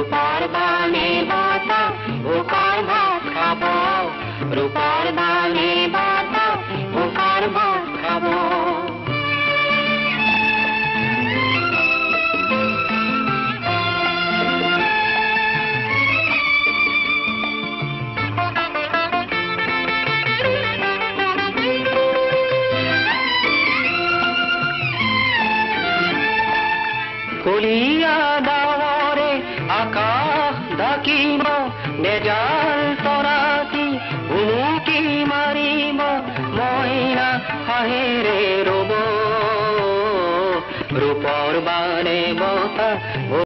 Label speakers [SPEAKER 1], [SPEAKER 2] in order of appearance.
[SPEAKER 1] রূপার বানে বাতা বোকার ভাত খাবো, রূপার বানে বাতা বোকার ভাত খাবো। কলিয়া দাওরে আকাশ ডাকিব নেজা